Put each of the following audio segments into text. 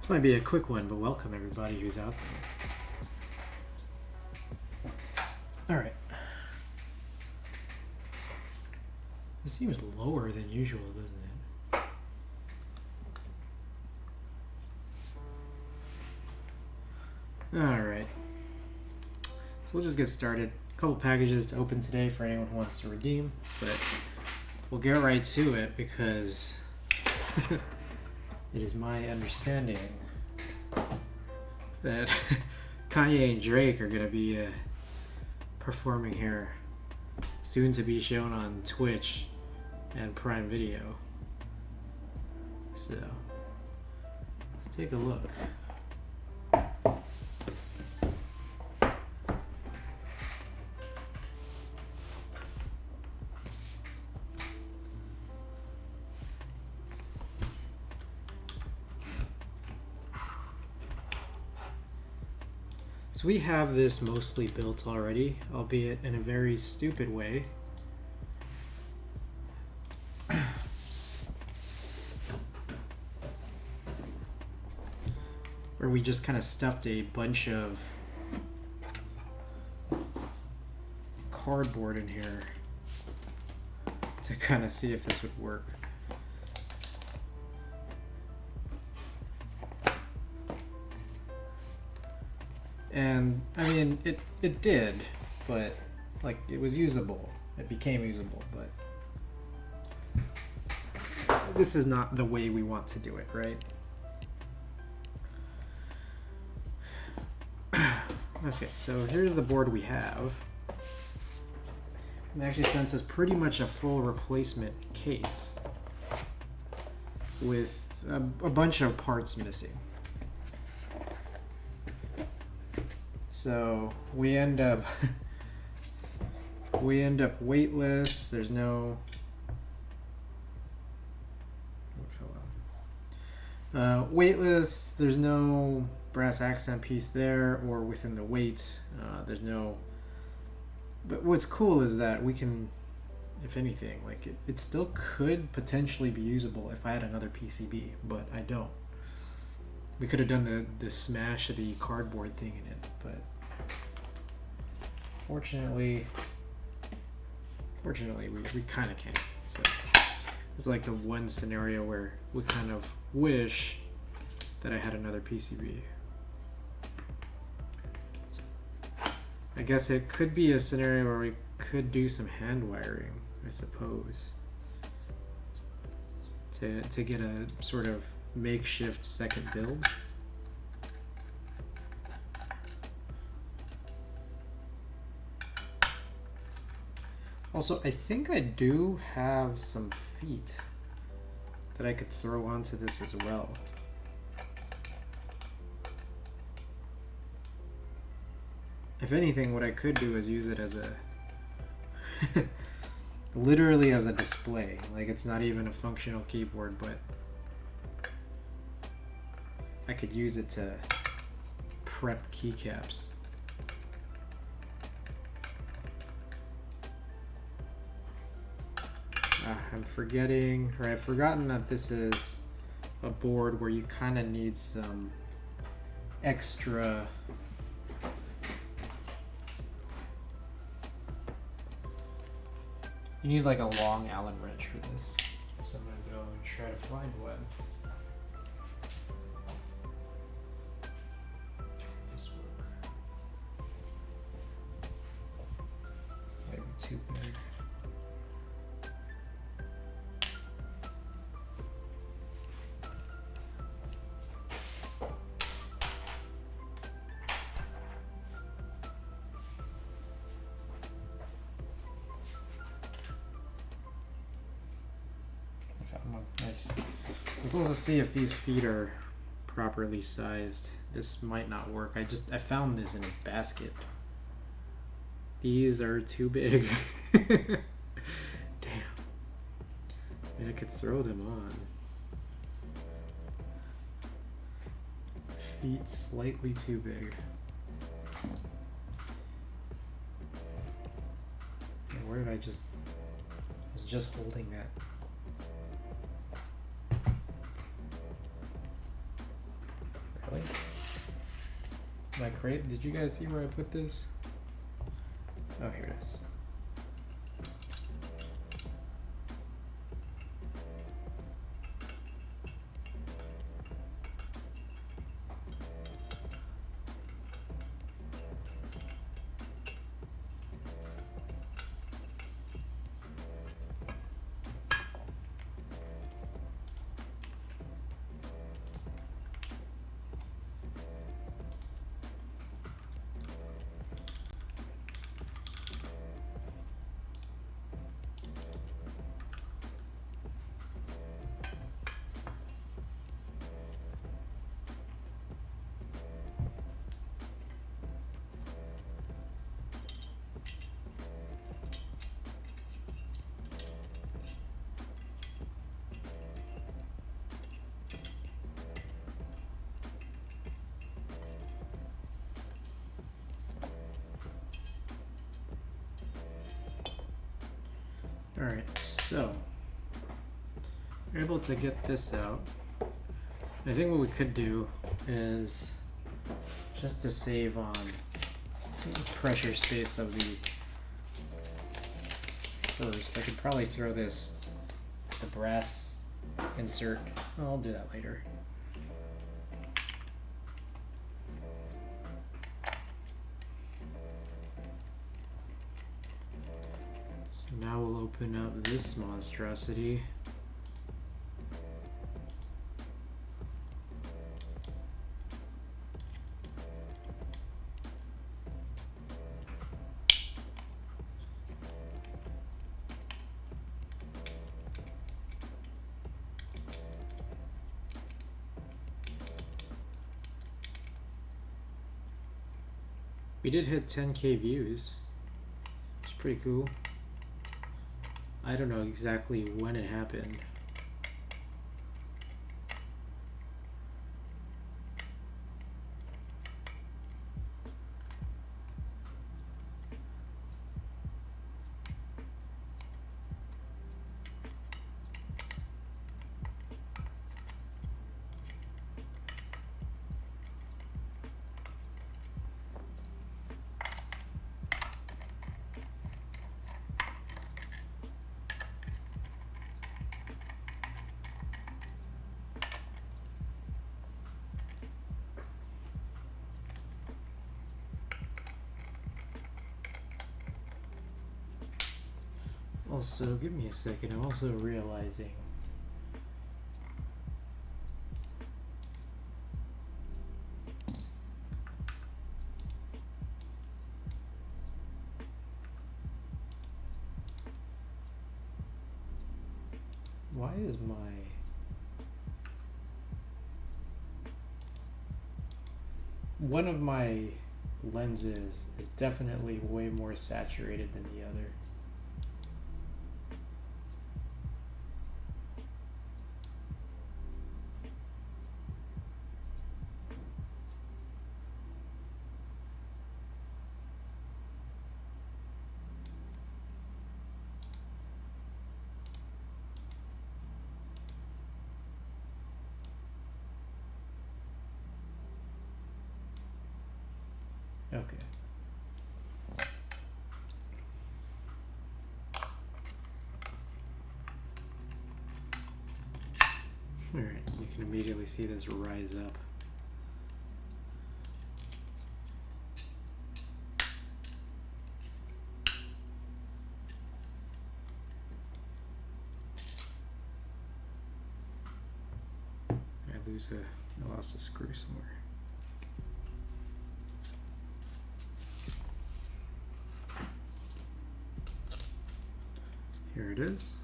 This might be a quick one, but welcome everybody who's out there. Alright. This seems lower than usual, doesn't it? Alright. So we'll just get started. A couple packages to open today for anyone who wants to redeem, but we'll get right to it because it is my understanding that Kanye and Drake are going to be performing here, soon to be shown on Twitch and Prime Video. So, let's take a look. So we have this mostly built already, albeit in a very stupid way. Where we just kind of stuffed a bunch of cardboard in here to kind of see if this would work. And I mean, it did, but like it was usable. It became usable, but this is not the way we want to do it, right? Okay, so here's the board we have. It actually sent us pretty much a full replacement case with a bunch of parts missing. So we end up weightless. There's no weightless. There's no brass accent piece there or within the weight. There's no. But what's cool is that we can, if anything, like it still could potentially be usable if I had another PCB, but I don't. We could have done the smash of the cardboard thing in it, but fortunately we kind of can't. So it's like the one scenario where we kind of wish that I had another PCB. I guess it could be a scenario where we could do some hand wiring, I suppose, to get a sort of makeshift second build. Also, I think I do have some feet that I could throw onto this as well. If anything, what I could do is use it as a literally as a display. Like it's not even a functional keyboard, but I could use it to prep keycaps. I'm forgetting, or I've forgotten that this is a board where you kind of need some extra you need like a long Allen wrench for this. So I'm gonna go and try to find one. This work. This might be too big. Nice. Let's also see if these feet are properly sized. This might not work. I found this in a basket. These are too big. Damn. I mean, I could throw them on. Feet slightly too big. And where did I was just holding that. my crate. Did you guys see where I put this? Oh, here it is. Alright, so we're able to get this out. I think what we could do is, just to save on pressure space of the first, I could probably throw the brass insert. Oh, I'll do that later. So now we'll open up this monstrosity. We did hit 10K views. It's pretty cool. I don't know exactly when it happened. Also, give me a second, I'm also realizing why is one of my lenses is definitely way more saturated than the other. Okay. Alright, you can immediately see this rise up. I lost a screw somewhere. Here it is.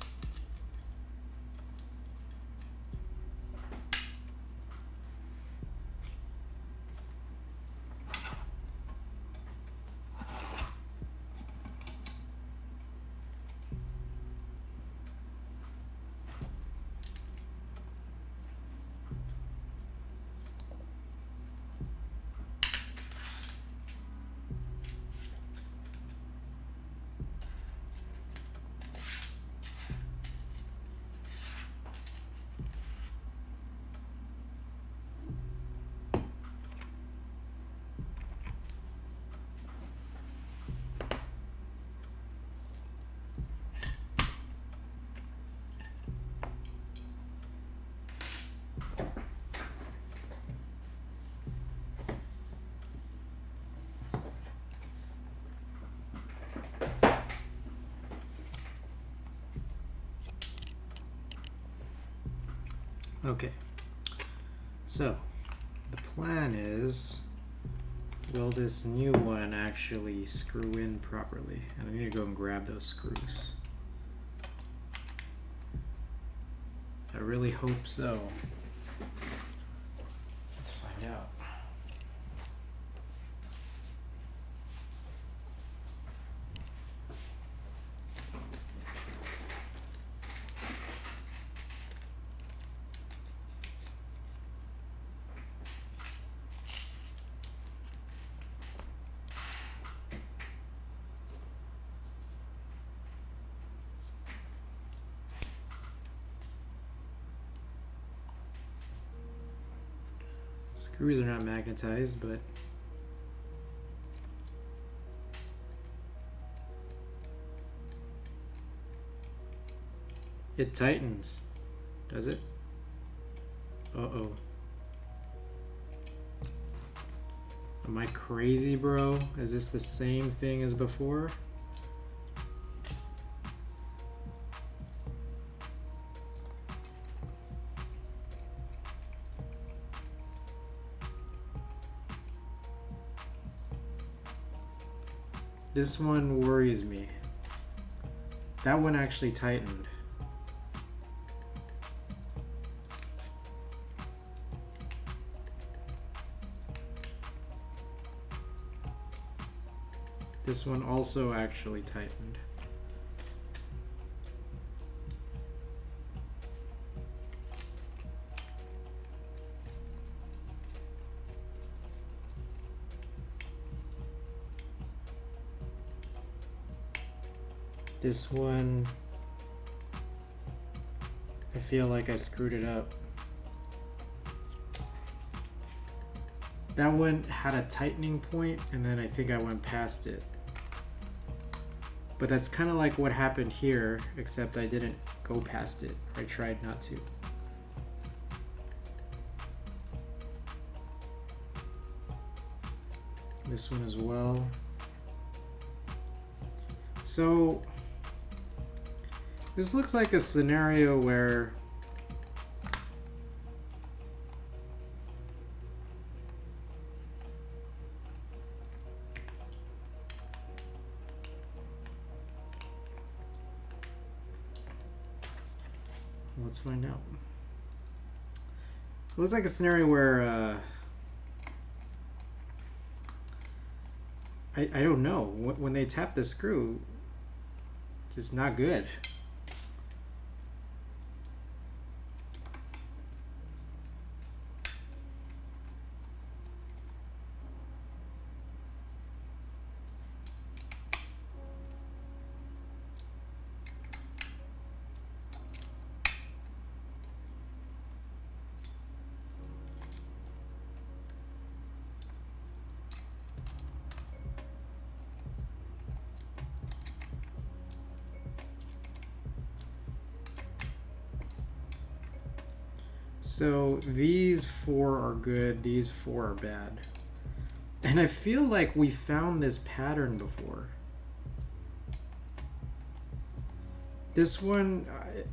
Okay, so the plan is, will this new one actually screw in properly? And I need to go and grab those screws. I really hope so. Let's find out. Screws are not magnetized, but it tightens. Does it? Uh-oh. Am I crazy, bro? Is this the same thing as before? This one worries me. That one actually tightened. This one also actually tightened. This one, I feel like I screwed it up. That one had a tightening point, and then I think I went past it. But that's kind of like what happened here, except I didn't go past it. I tried not to. This one as well. So this looks like a scenario where let's find out. It looks like a scenario where I don't know, when they tap the screw, it's not good. So these four are good, these four are bad. And I feel like we found this pattern before. This one,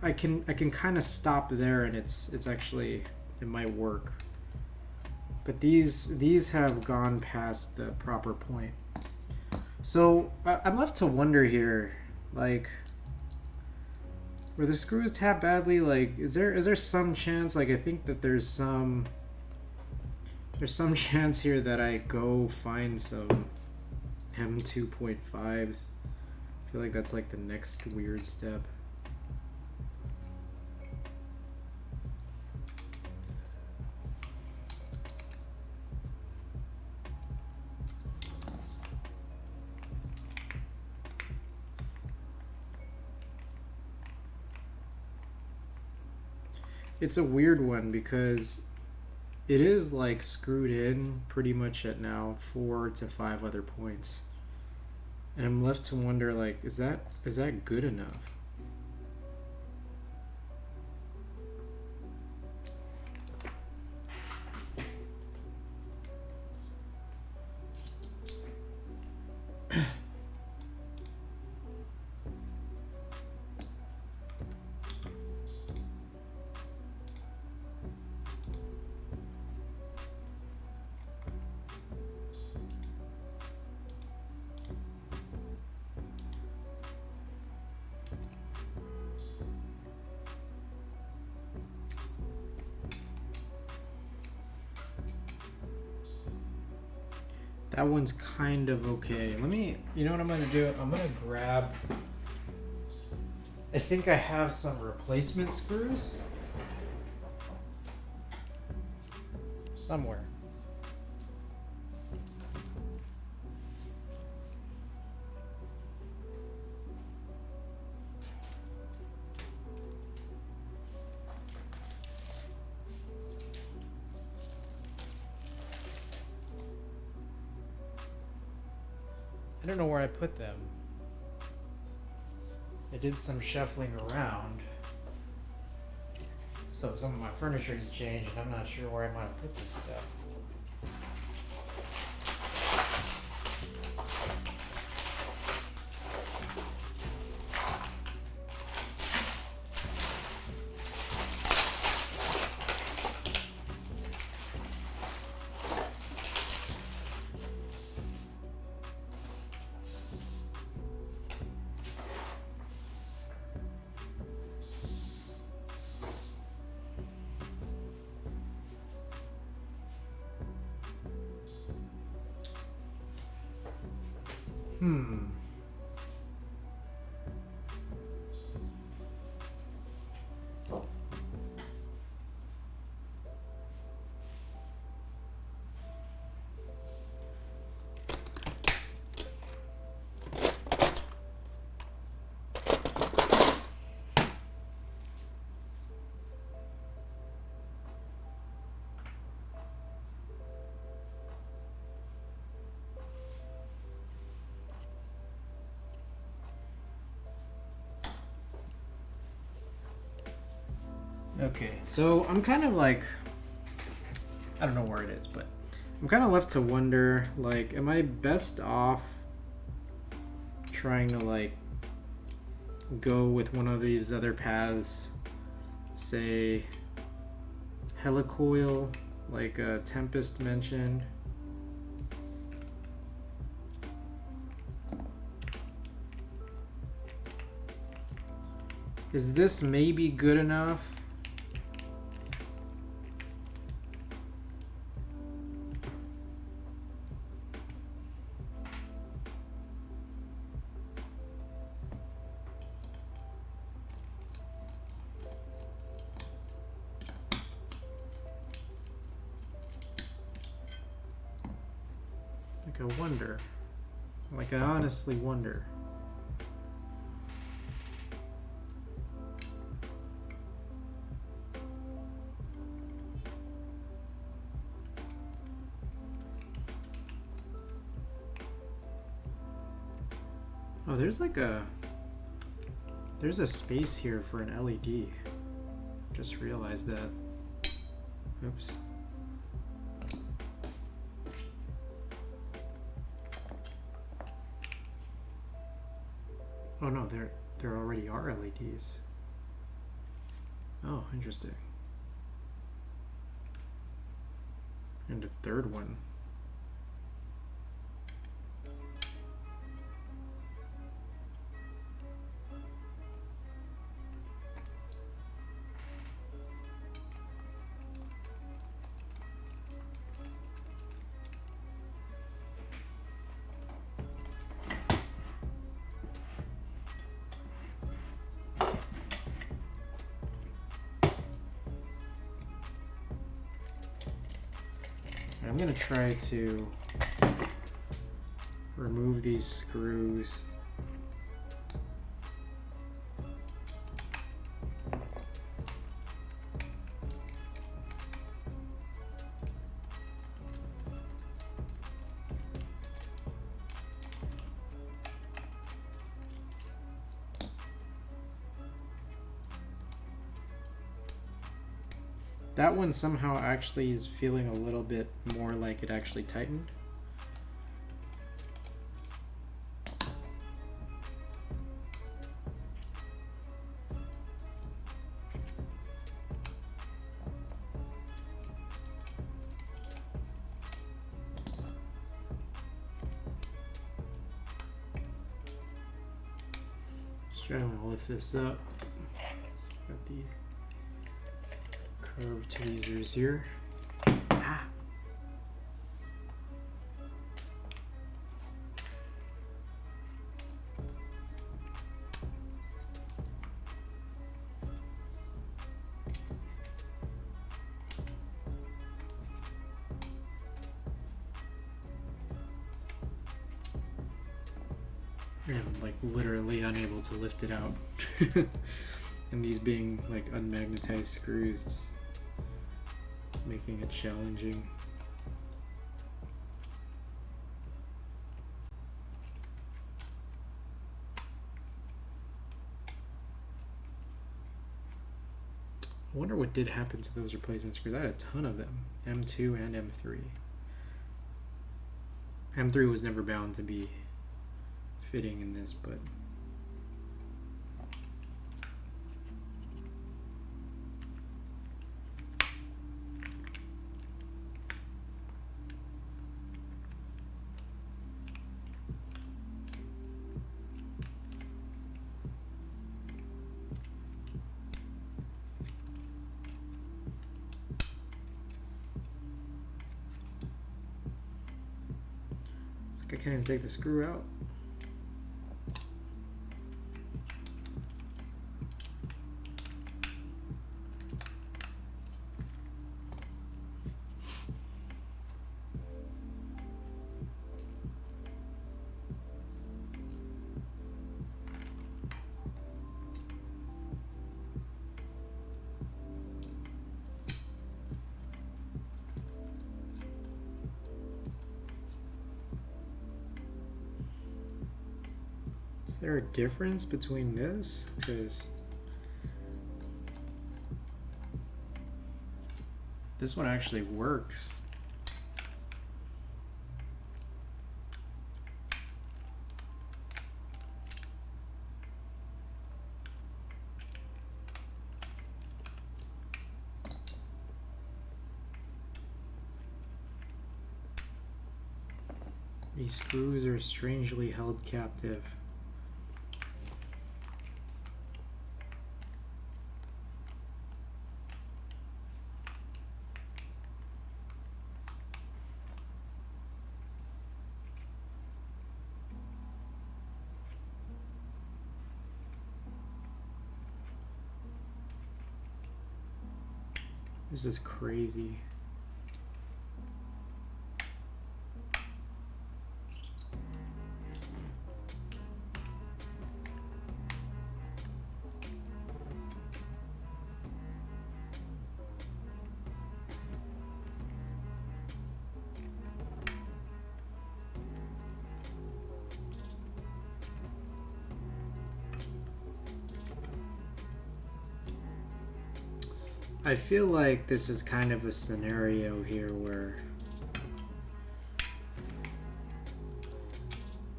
I can kind of stop there, and it's actually, it might work. But these have gone past the proper point. So I'm left to wonder here, like, were the screws tapped badly? Like, is there some chance? Like, I think that there's some chance here that I go find some M2.5s. I feel like that's like the next weird step. It's a weird one because it is like screwed in pretty much at now 4 to 5 other points. And I'm left to wonder, like, is that good enough? That one's kind of okay. Let me, you know what I'm gonna do? I'm gonna grab, I think I have some replacement screws somewhere. I don't know where I put them. I did some shuffling around. So some of my furniture has changed and I'm not sure where I might have put this stuff. Okay, so I'm kind of like, I don't know where it is, but I'm kind of left to wonder, like, am I best off trying to, like, go with one of these other paths, say, helicoil, like Tempest mentioned. Is this maybe good enough? I wonder. Like, I honestly wonder. Oh, there's like there's a space here for an LED. Just realized that. Oops. Oh no, there already are LEDs. Oh, interesting. And a third one. I'm going to try to remove these screws. That one somehow actually is feeling a little bit more like it actually tightened. Just trying to lift this up. Got the curved tweezers here. Ah. And like literally unable to lift it out. And these being like unmagnetized screws, it's making it challenging. I wonder what did happen to those replacement screws. I had a ton of them, M2 and M3. M3 was never bound to be fitting in this, but I can't even take the screw out. Is there a difference between this? Because this one actually works. These screws are strangely held captive. This is crazy. I feel like this is kind of a scenario here where,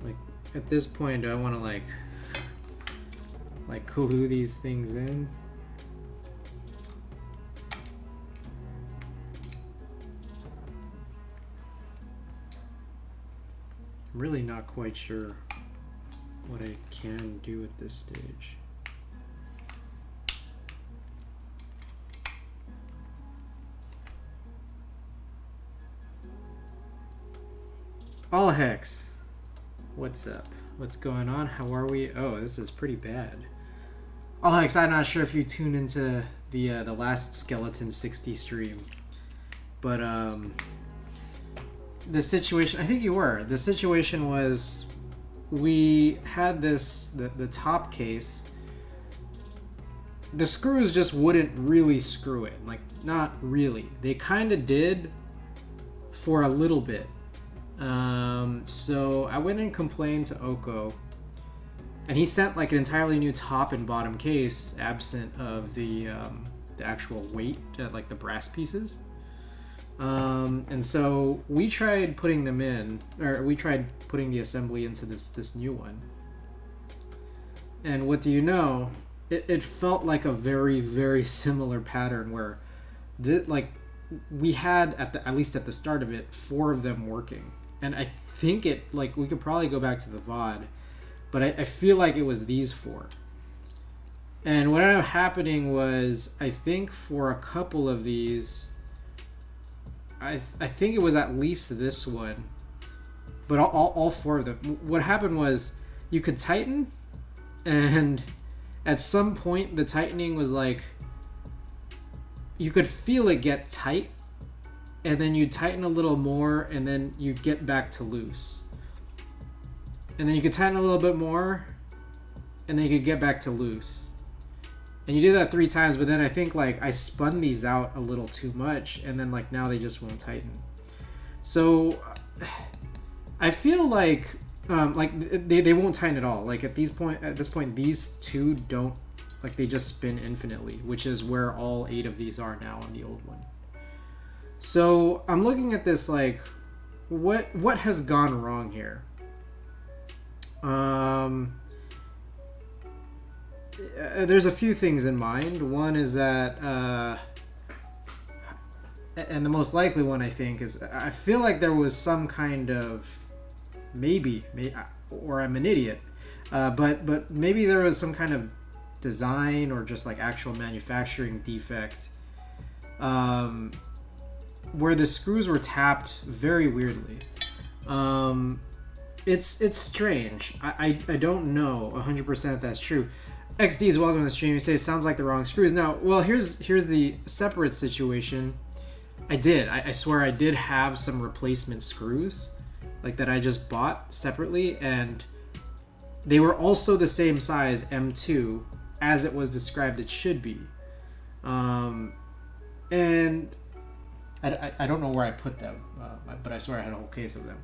like, at this point, do I want to like glue these things in? I'm really not quite sure what I can do at this stage. All Hex, what's up? What's going on? How are we? Oh, this is pretty bad. All Hex, I'm not sure if you tuned into the last Skeleton 60 stream, but the situation, I think you were. The situation was we had this the top case. The screws just wouldn't really screw it. Like, not really. They kind of did for a little bit. So I went and complained to Oko, and he sent like an entirely new top and bottom case, absent of the actual weight, like the brass pieces. And so we tried putting them in, or we tried putting the assembly into this new one. And what do you know? It felt like a very, very similar pattern where, we had at least at the start of it, 4 of them working. And I think we could probably go back to the VOD, but I feel like it was these 4. And what ended up happening was, I think for a couple of these, I think it was at least this one, but all 4 of them. What happened was you could tighten, and at some point the tightening was like, you could feel it get tight, and then you tighten a little more, and then you get back to loose. and then you could tighten a little bit more, and then you could get back to loose. And you do that 3 times, but then I think like I spun these out a little too much, and then like now they just won't tighten. So I feel like they won't tighten at all. Like at this point, these 2 don't, like they just spin infinitely, which is where all 8 of these are now on the old one. So I'm looking at this like, what has gone wrong here? There's a few things in mind. One is that, and the most likely one I think is, I feel like there was some kind of, maybe or I'm an idiot, but maybe there was some kind of design or just like actual manufacturing defect, where the screws were tapped very weirdly. It's strange. I don't know 100% if that's true. XD's welcome to the stream. You say it sounds like the wrong screws. Now, well, here's the separate situation. I swear I did have some replacement screws, like that I just bought separately, and they were also the same size M2 as it was described it should be. And I don't know where I put them, but I swear I had a whole case of them.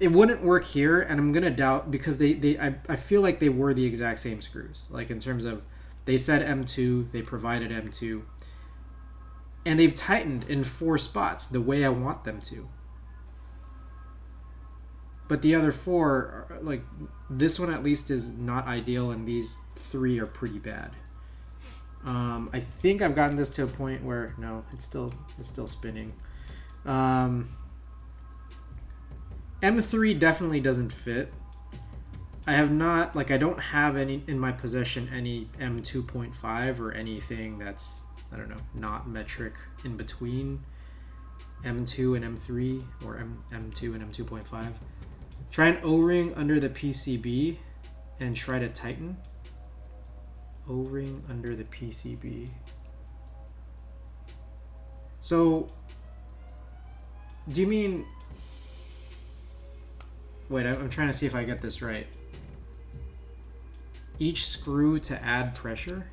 It wouldn't work here, and I'm gonna doubt, because I feel like they were the exact same screws. Like in terms of, they said M2, they provided M2, and they've tightened in 4 spots the way I want them to. But the other 4, like this one at least is not ideal, and these 3 are pretty bad. I think I've gotten this to a point where no, it's still spinning. M3 definitely doesn't fit. I don't have any in my possession, any M2.5 or anything that's, I don't know, not metric in between M2 and M3 or M2 and M2.5. Try an O-ring under the PCB and try to tighten. O-ring under the PCB. So, do you mean... Wait, I'm trying to see if I get this right. Each screw to add pressure?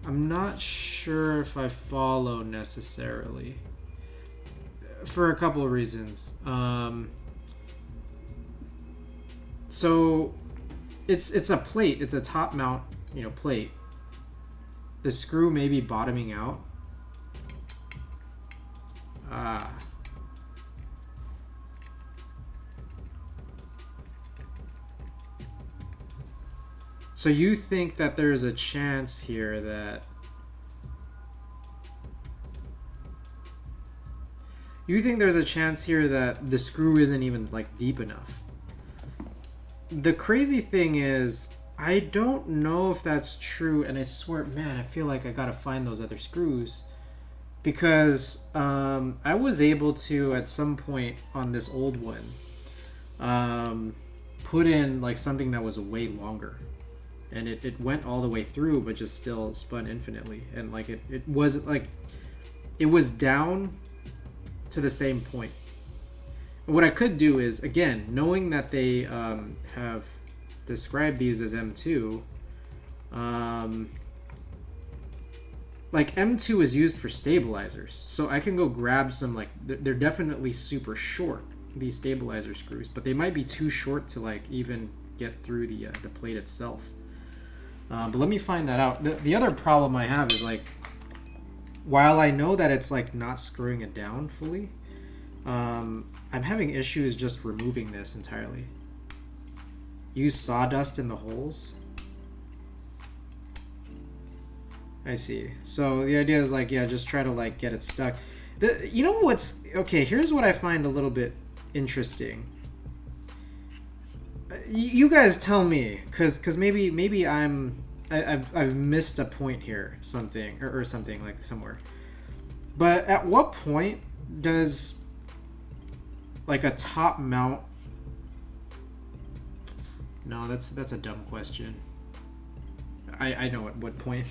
I'm not sure if I follow necessarily. For a couple of reasons. So it's a plate. It's a top mount, plate. The screw may be bottoming out. So you think that there's a chance here that the screw isn't even like deep enough. The crazy thing is, I don't know if that's true, and I swear, man, I feel like I gotta find those other screws, because I was able to at some point on this old one put in like something that was way longer, and it went all the way through, but just still spun infinitely, and like it wasn't like, it was down to the same point. What I could do is, again, knowing that they have described these as M2, like M2 is used for stabilizers, so I can go grab some, like, they're definitely super short, these stabilizer screws, but they might be too short to like even get through the plate itself. But let me find that out. The other problem I have is, like, while I know that it's like not screwing it down fully, I'm having issues just removing this entirely. Use sawdust in the holes. I see. So the idea is like, yeah, just try to like get it stuck. You know what's okay? Here's what I find a little bit interesting. You guys tell me, cause maybe I've missed a point here, something or something like somewhere. But at what point does like a top mount? No, that's a dumb question. I know at what point.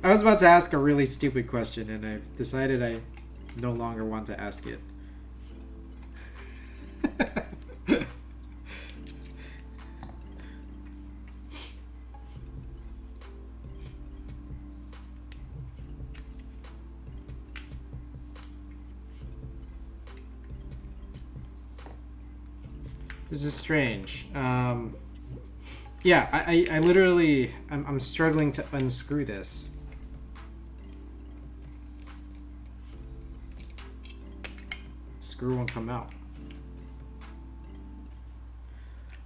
I was about to ask a really stupid question, and I've decided no longer want to ask it. This is strange. Yeah, I literally, I'm struggling to unscrew this. Screw won't come out.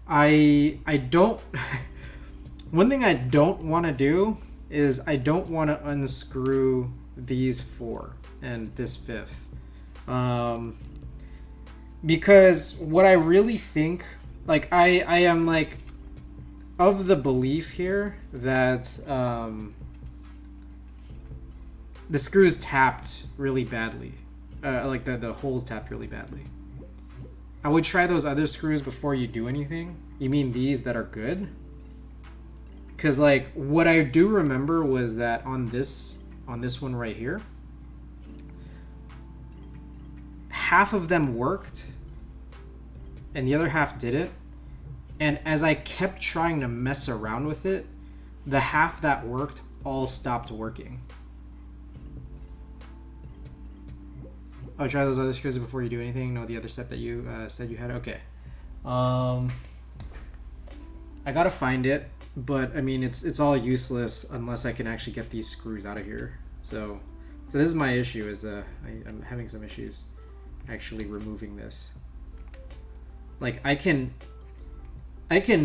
I don't, one thing I don't want to do is I don't want to unscrew these 4 and this 5th. Because what I really think, like I am like of the belief here that the screws tapped really badly. Like the holes tapped really badly. I would try those other screws before you do anything. You mean these that are good? Because like what I do remember was that on this one right here, half of them worked and the other half didn't. And as I kept trying to mess around with it, the half that worked all stopped working. Oh, try those other screws before you do anything. No, the other step that you said you had. Okay. I gotta find it, but I mean it's all useless unless I can actually get these screws out of here. So this is my issue. Is I'm having some issues actually removing this. Like I can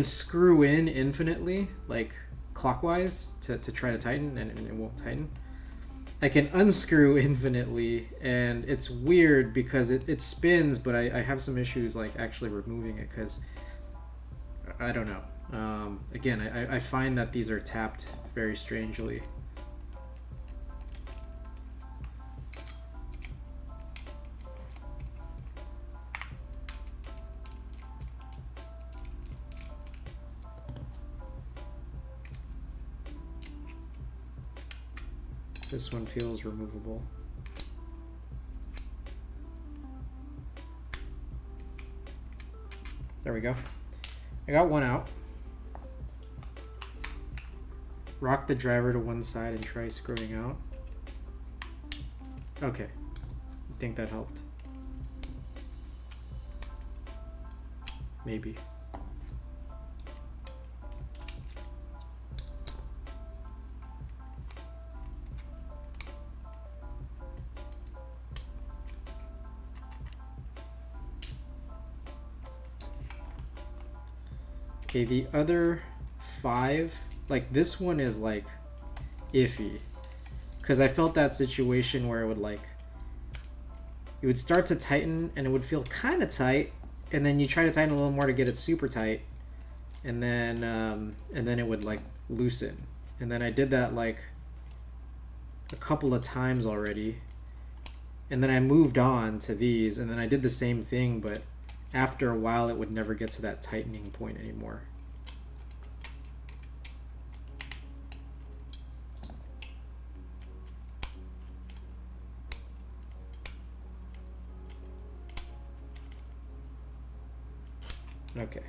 screw in infinitely, like clockwise to try to tighten, and it won't tighten. I can unscrew infinitely, and it's weird because it spins, but I have some issues like actually removing it because I don't know. Again, I find that these are tapped very strangely. This one feels removable. There we go. I got one out. Rock the driver to one side and try screwing out. Okay. I think that helped. Maybe. Okay, the other 5, like this one is like iffy, because I felt that situation where it would start to tighten and it would feel kind of tight, and then you try to tighten a little more to get it super tight, and then it would like loosen. And then I did that like a couple of times already, and then I moved on to these, and then I did the same thing, but after a while it would never get to that tightening point anymore. Okay.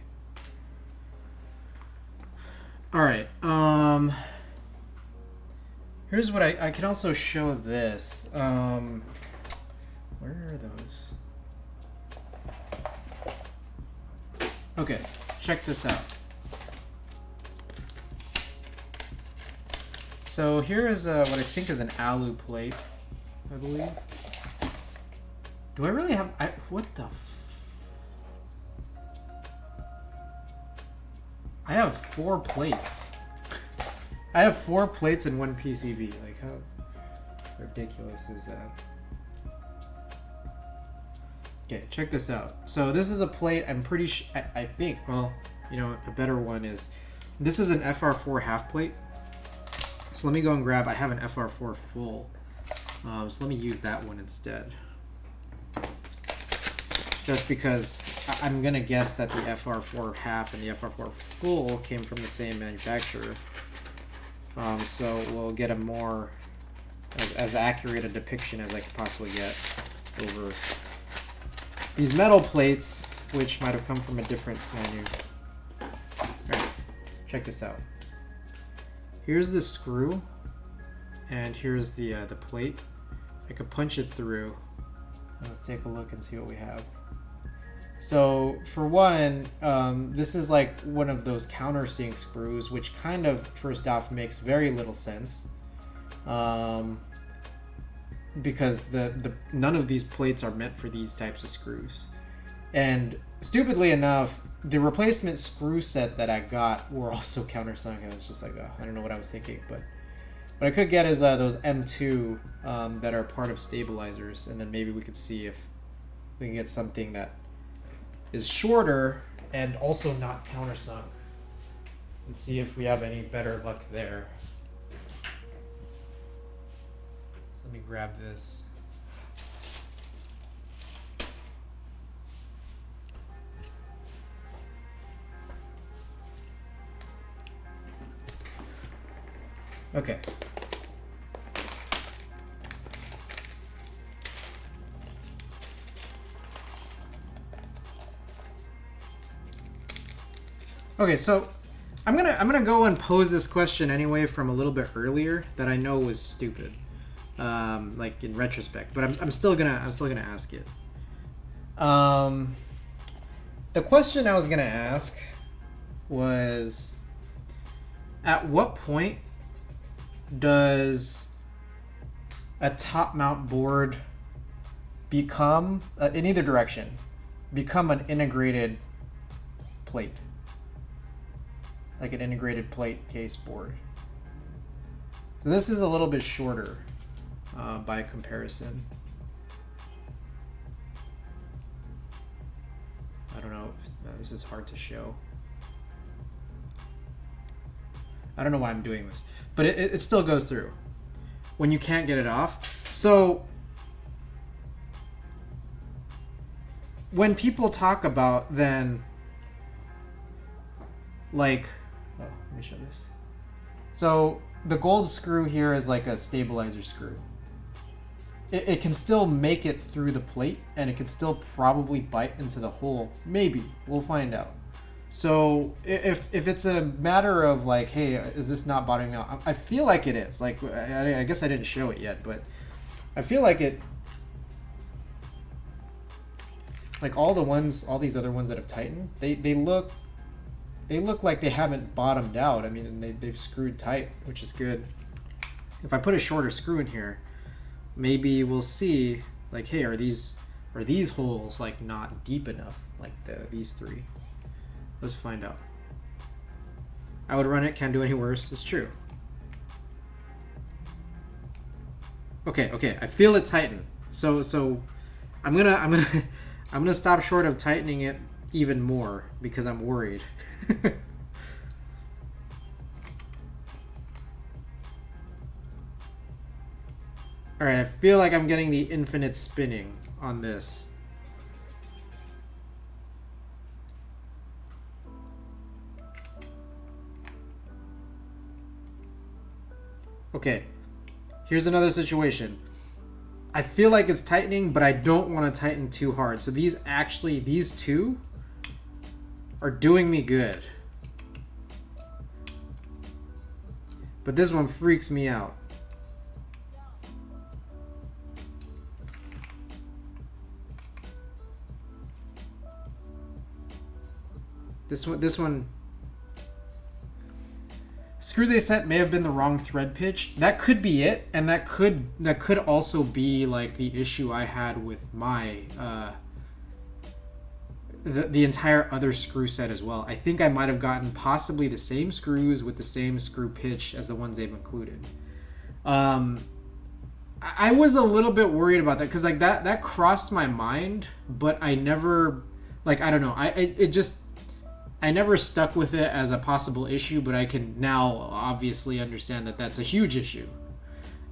All right. Here's what I can also show this. Where are those? Okay, check this out. So here is what I think is an alu plate, I believe. Do I really have? What the? I have 4 plates. I have 4 plates in one PCB. Like, how ridiculous is that? Okay, check this out. So this is a plate. I'm pretty sure. I think. Well, you know, a better one is. This is an FR4 half plate. So let me go and grab. I have an FR4 full. So let me use that one instead. Just because I'm gonna guess that the FR4 half and the FR4 full came from the same manufacturer. So we'll get a more of as accurate a depiction as I could possibly get over these metal plates, which might have come from a different menu. Alright, check this out. Here's the screw, and here's the plate. I could punch it through. Let's take a look and see what we have. So for one, this is like one of those countersink screws, which kind of, first off, makes very little sense. Because none of these plates are meant for these types of screws. And stupidly enough, the replacement screw set that I got were also countersunk. I was just like, I don't know what I was thinking, but what I could get is those M2 that are part of stabilizers, and then maybe we could see if we can get something that is shorter and also not countersunk, and see if we have any better luck there. So let me grab this. Okay. Okay, so I'm gonna go and pose this question anyway from a little bit earlier that I know was stupid, like in retrospect, but I'm still gonna ask it. The question I was gonna ask was, at what point does a top mount board become, in either direction, become an integrated plate? Like an integrated plate case board. So this is a little bit shorter by comparison. I don't know, this is hard to show. I don't know why I'm doing this, but it still goes through when you can't get it off. So when people talk about then, like, oh, let me show this. So the gold screw here is like a stabilizer screw. It can still make it through the plate, and it can still probably bite into the hole. Maybe, we'll find out. So if it's a matter of like, hey, is this not bottoming out? I feel like it is. Like, I guess I didn't show it yet, but I feel like it. Like all these other ones that have tightened, they look like they haven't bottomed out. I mean, they've screwed tight, which is good. If I put a shorter screw in here, maybe we'll see, like, hey, are these holes like not deep enough, like these three? Let's find out. I would run it, can't do any worse. It's true. Okay, I feel it tighten. So I'm gonna stop short of tightening it even more because I'm worried. All right, I feel like I'm getting the infinite spinning on this. Okay, here's another situation. I feel like it's tightening, but I don't want to tighten too hard. So these two are doing me good. But this one freaks me out. This one. Screws they sent may have been the wrong thread pitch. That could be it, and that could also be like the issue I had with my the entire other screw set as well. I think I might have gotten possibly the same screws with the same screw pitch as the ones they've included. I was a little bit worried about that because like that crossed my mind, but I never, like, I don't know. I never stuck with it as a possible issue, but I can now obviously understand that that's a huge issue.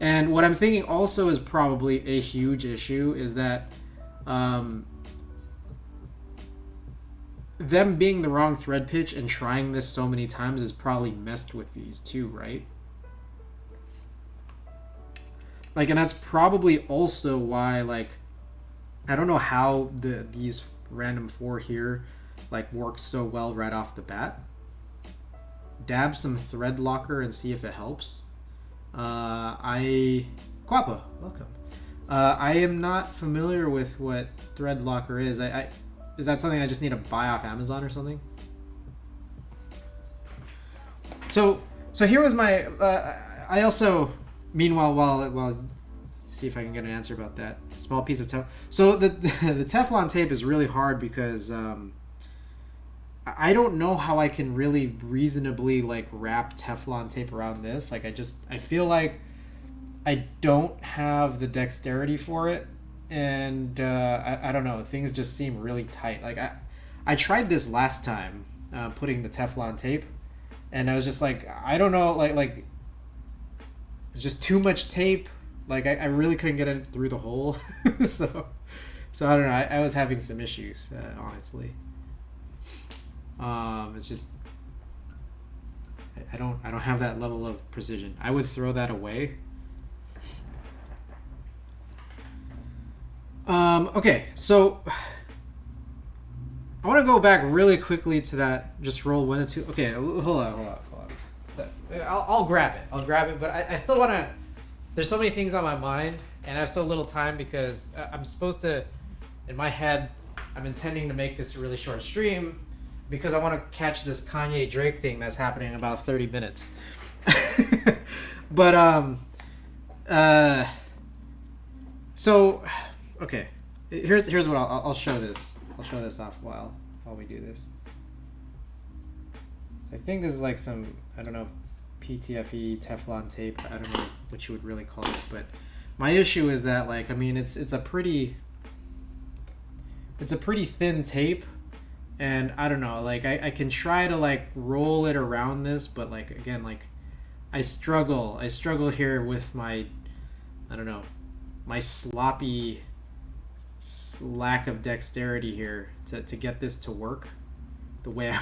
And what I'm thinking also is probably a huge issue is that them being the wrong thread pitch and trying this so many times has probably messed with these too, right? Like, and that's probably also why, like, I don't know how these random 4 here like work so well right off the bat. Dab some thread locker and see if it helps. Guapa, welcome. I am not familiar with what thread locker is. Is that something I just need to buy off Amazon or something? So here was my. I also, meanwhile, while see if I can get an answer about that small piece of Teflon. So the Teflon tape is really hard because I don't know how I can really reasonably like wrap Teflon tape around this. Like I feel like I don't have the dexterity for it, and I don't know. Things just seem really tight. Like I tried this last time, putting the Teflon tape, and I was just like, I don't know, like it's just too much tape. Like I really couldn't get it through the hole, so I don't know. I was having some issues, honestly. It's just I don't have that level of precision. I would throw that away. Okay, so I want to go back really quickly to that. Just roll 1 and 2. Okay, hold on. So, I'll grab it. But I still want to. There's so many things on my mind, and I have so little time because I'm supposed to. In my head, I'm intending to make this a really short stream because I want to catch this Kanye Drake thing that's happening in about 30 minutes. But so okay, here's what I'll show this. I'll show this off while we do this. So I think this is like some, I don't know, PTFE Teflon tape. I don't know what you would really call this, but my issue is that, like, I mean, it's a pretty thin tape, and I don't know, like I can try to like roll it around this, but like again, like I struggle here with my, I don't know, my sloppy lack of dexterity here to get this to work the way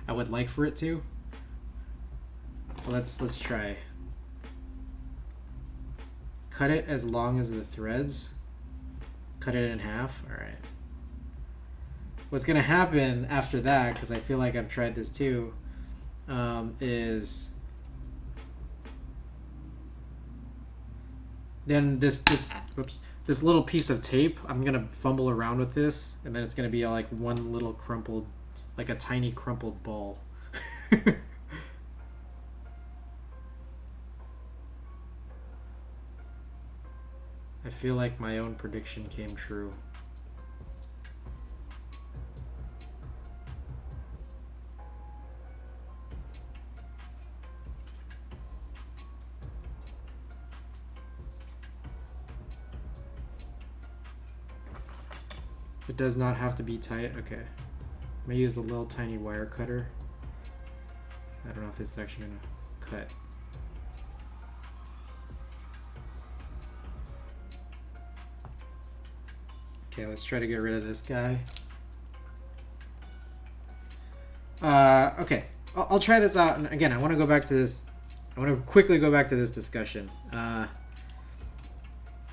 I would like for it to. Let's try. Cut it as long as the threads. Cut it in half. All right. What's gonna happen after that, because I feel like I've tried this too, is then this little piece of tape, I'm gonna fumble around with this, and then it's gonna be like one little crumpled, like a tiny crumpled ball. I feel like my own prediction came true. It does not have to be tight. Okay. I'm gonna use a little tiny wire cutter. I don't know if this is actually gonna cut. Okay, let's try to get rid of this guy. Okay, I'll try this out. And again, I want to go back to this. I want to quickly go back to this discussion. The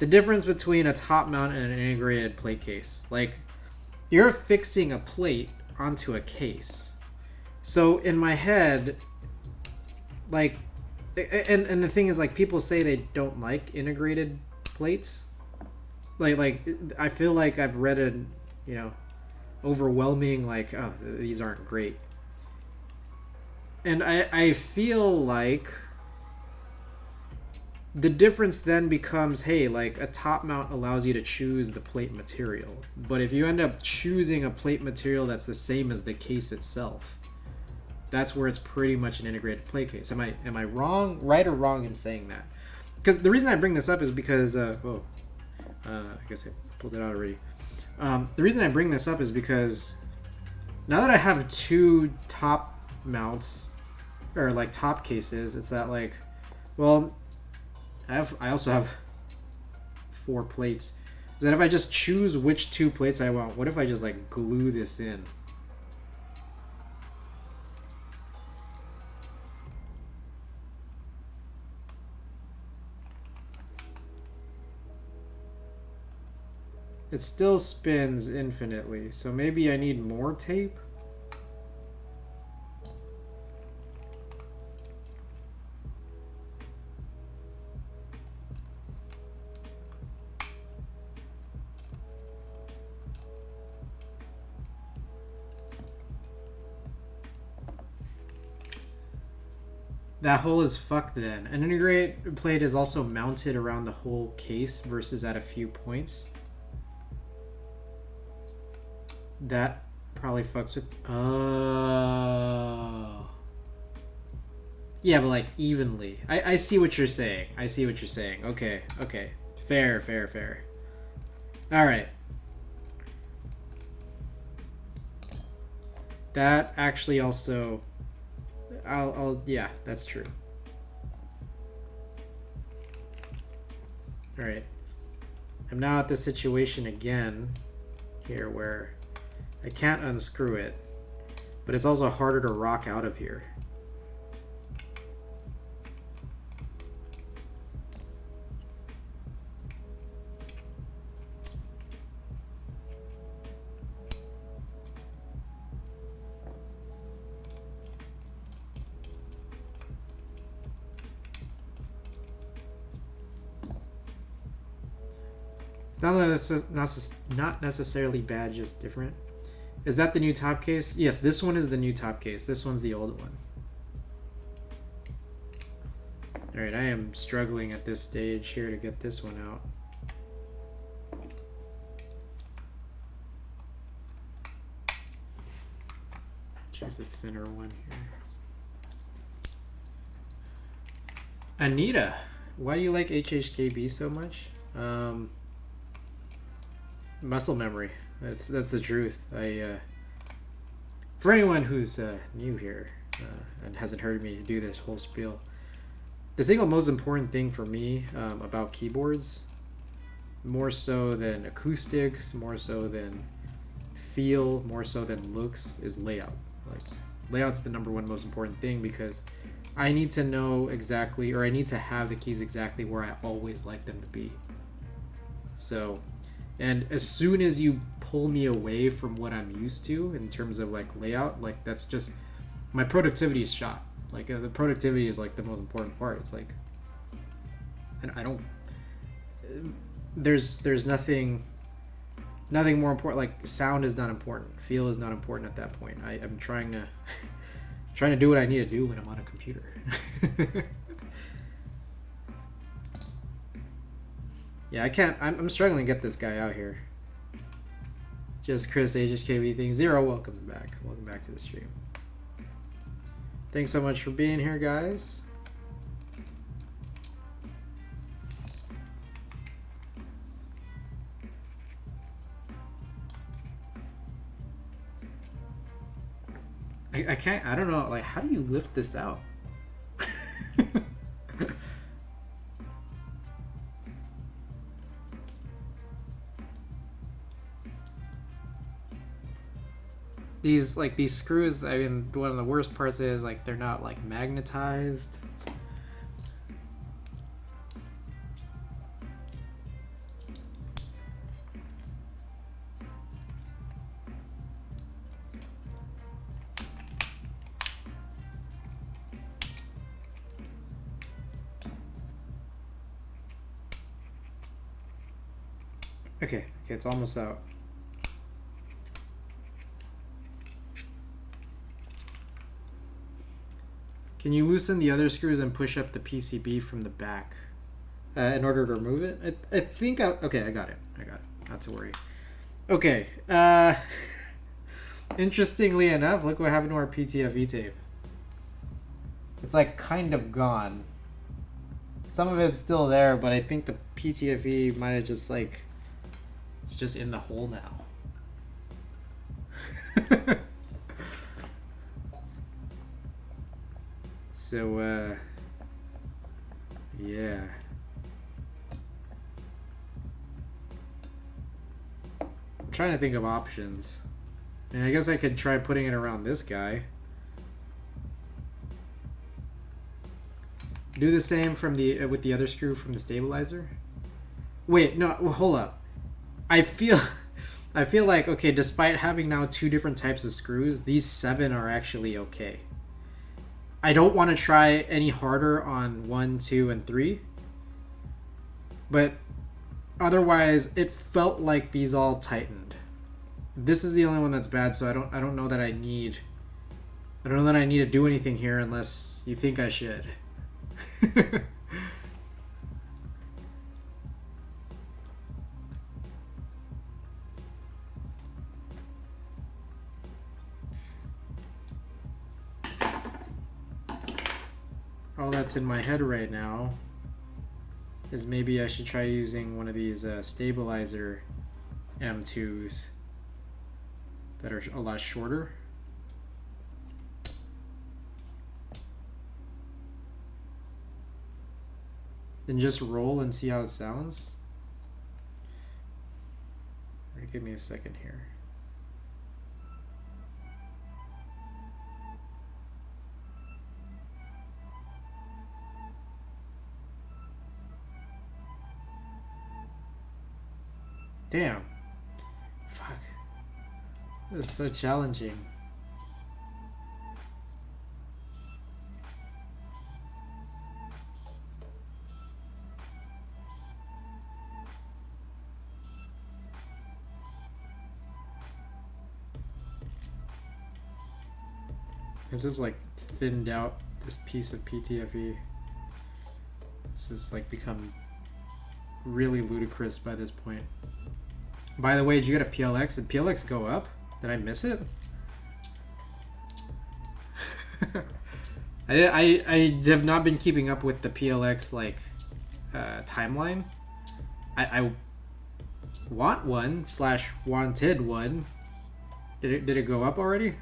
difference between a top mount and an integrated plate case. Like, you're fixing a plate onto a case. So in my head, like, and the thing is, like, people say they don't like integrated plates. Like I feel like I've read an, overwhelming, like, oh, these aren't great. And I feel like the difference then becomes, hey, like, a top mount allows you to choose the plate material. But if you end up choosing a plate material that's the same as the case itself, that's where it's pretty much an integrated plate case. Am I wrong, right or wrong in saying that? Because the reason I bring this up is because, I guess I pulled it out already. The reason I bring this up is because now that I have 2 top mounts, or like top cases, it's that, like, well, I also have 4 plates. Is that if I just choose which 2 plates I want, what if I just like glue this in? It still spins infinitely, so maybe I need more tape? That hole is fucked then. An integrate plate is also mounted around the whole case versus at a few points. That probably fucks with... Oh. Yeah, but like evenly. I see what you're saying. I see what you're saying. Okay, okay. Fair, fair, fair. Alright. That actually also... yeah, that's true. Alright. I'm now at the situation again here where I can't unscrew it, but it's also harder to rock out of here. Not necessarily bad, just different. Is that the new top case? Yes, this one is the new top case. This one's the old one. Alright, I am struggling at this stage here to get this one out. Choose a thinner one here. Anita, why do you like HHKB so much? Muscle memory. That's the truth. For anyone who's new here and hasn't heard me do this whole spiel, the single most important thing for me about keyboards, more so than acoustics, more so than feel, more so than looks, is layout. Like, layout's the number one most important thing because I need to know exactly, or I need to have the keys exactly where I always like them to be. So, and as soon as you pull me away from what I'm used to in terms of like layout, like that's just, my productivity is shot. Like the productivity is like the most important part. It's like, and I don't, there's nothing more important. Like sound is not important. Feel is not important at that point. I'm trying to do what I need to do when I'm on a computer. Yeah, I can't. I'm struggling to get this guy out here. Just Chris HHKB thing. Zero, welcome back. Welcome back to the stream. Thanks so much for being here, guys. I can't. I don't know. Like, how do you lift this out? These screws, I mean, one of the worst parts is like they're not like magnetized. Okay, it's almost out. Can you loosen the other screws and push up the PCB from the back in order to remove it? I think okay, I got it. Not to worry. Okay. Interestingly enough, look what happened to our PTFE tape. It's like kind of gone. Some of it's still there, but I think the PTFE might have just like, it's just in the hole now. So, yeah. I'm trying to think of options. And I guess I could try putting it around this guy. Do the same from the with the other screw from the stabilizer. Wait, no, hold up. I feel I feel like, okay, despite having now two different types of screws, these 7 are actually okay. I don't want to try any harder on 1, 2, and 3, but otherwise it felt like these all tightened. This is the only one that's bad, so I don't know that I need to do anything here unless you think I should. All that's in my head right now is maybe I should try using one of these stabilizer M2s that are a lot shorter. Then just roll and see how it sounds. Right, give me a second here. Damn. Fuck. This is so challenging. I've just like thinned out this piece of PTFE. This has like become really ludicrous by this point. By the way, did you get a PLX? Did PLX go up? Did I miss it? I have not been keeping up with the PLX like timeline. I want one / wanted one. Did it go up already?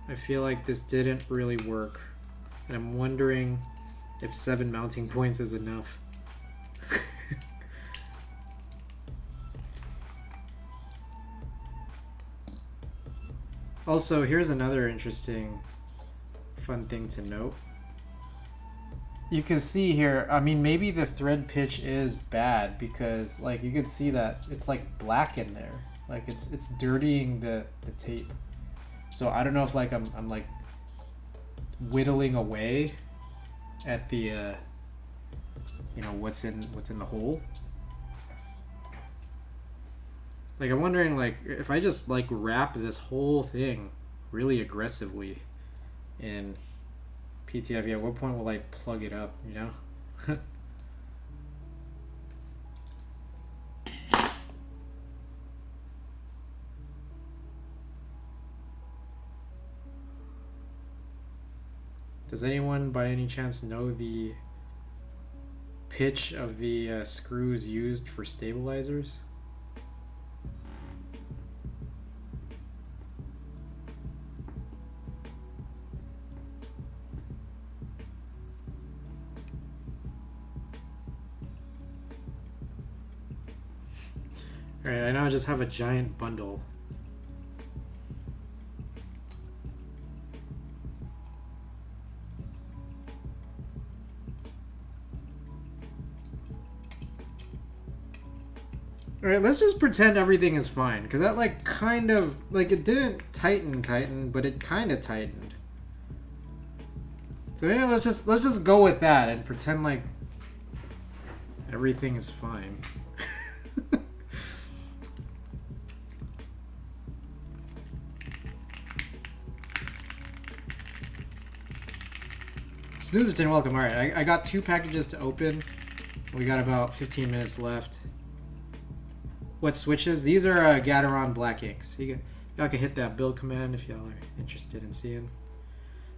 I feel like this didn't really work, and I'm wondering if 7 mounting points is enough. Also, here's another interesting, fun thing to note. You can see here, I mean, maybe the thread pitch is bad because, like, you can see that it's like black in there, like it's dirtying the tape. So I don't know if like I'm like whittling away at the you know, what's in the hole. Like I'm wondering like if I just like wrap this whole thing really aggressively in PTFE, at what point will I plug it up, you know? Does anyone by any chance know the pitch of the screws used for stabilizers? Alright, I now just have a giant bundle. Alright, let's just pretend everything is fine, because that like kind of, like it didn't tighten, but it kind of tightened. So yeah, let's just go with that and pretend like everything is fine. Snoozerton, welcome. Alright, I got 2 packages to open. We got about 15 minutes left. What switches? These are Gateron Black Inks. Y'all can hit that build command if y'all are interested in seeing.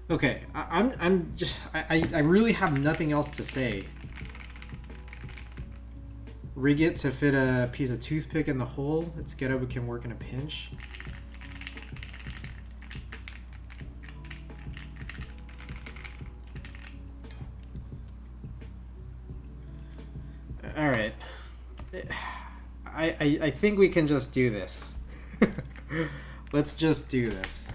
Okay, I really have nothing else to say. Rig it to fit a piece of toothpick in the hole. Let's get it can work in a pinch. All right. I think we can just do this. Let's just do this.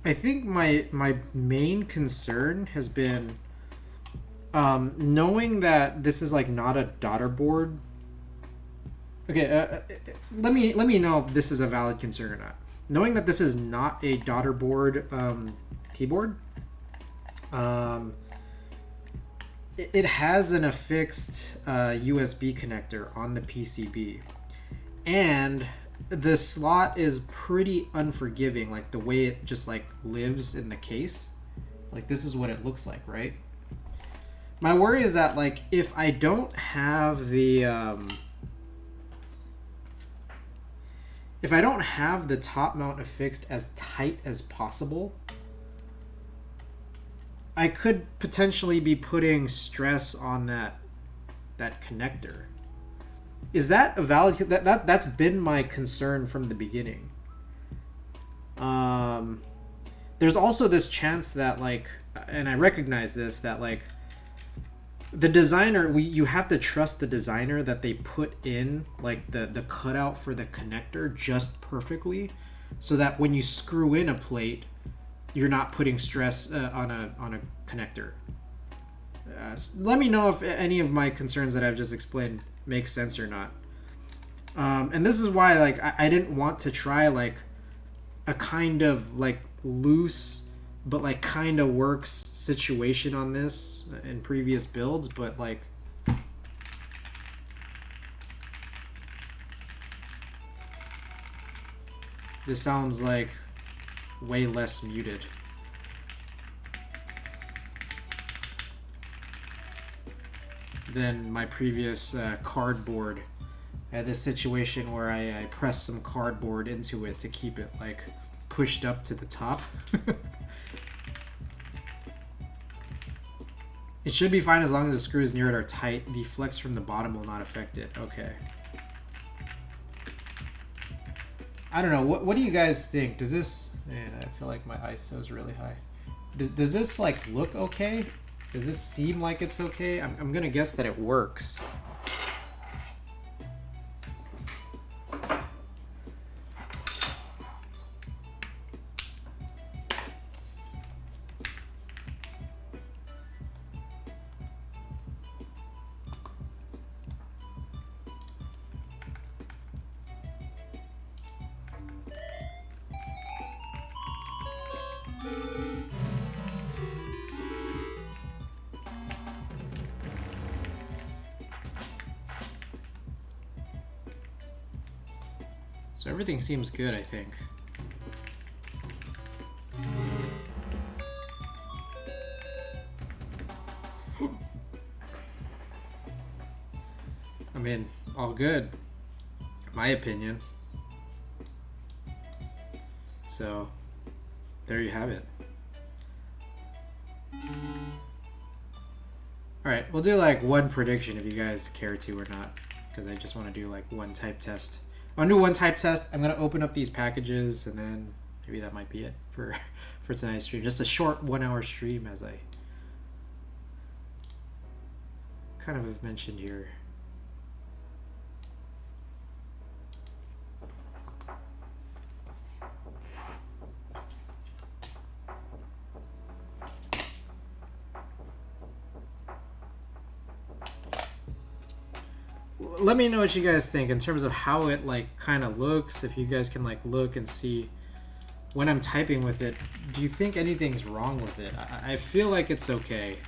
I think my main concern has been knowing that this is like not a daughter board. Okay, let me know if this is a valid concern or not. Knowing that this is not a daughter board keyboard, it has an affixed USB connector on the PCB, and the slot is pretty unforgiving, like the way it just like lives in the case. Like this is what it looks like, right? My worry is that like if I don't have the top mount affixed as tight as possible, I could potentially be putting stress on that connector. Is that a valid... That's been my concern from the beginning. There's also this chance that, like... And I recognize this, that, like... The designer... You have to trust the designer that they put in, like, the cutout for the connector just perfectly. So that when you screw in a plate, you're not putting stress on a connector. Let me know if any of my concerns that I've just explained makes sense or not. And this is why like I didn't want to try like a kind of like loose but like kind of works situation on this in previous builds, but like this sounds like way less muted. Than my previous cardboard. I had this situation where I pressed some cardboard into it to keep it like pushed up to the top. It should be fine as long as the screws near it are tight. The flex from the bottom will not affect it. Okay. I don't know. What do you guys think? Does this... Man, I feel like my ISO is really high. Does this like look okay? Does this seem like it's okay? I'm gonna guess that it works. So everything seems good, I think. I mean, all good, my opinion. So, there you have it. Alright, we'll do like one prediction if you guys care to or not, because I just want to do like one type test. I'm gonna do one type test. I'm gonna open up these packages, and then maybe that might be it for tonight's stream. Just a short 1 hour stream, as I kind of have mentioned here. Let me know what you guys think in terms of how it like kind of looks. If you guys can like look and see when I'm typing with it, do you think anything's wrong with it? I feel like it's okay.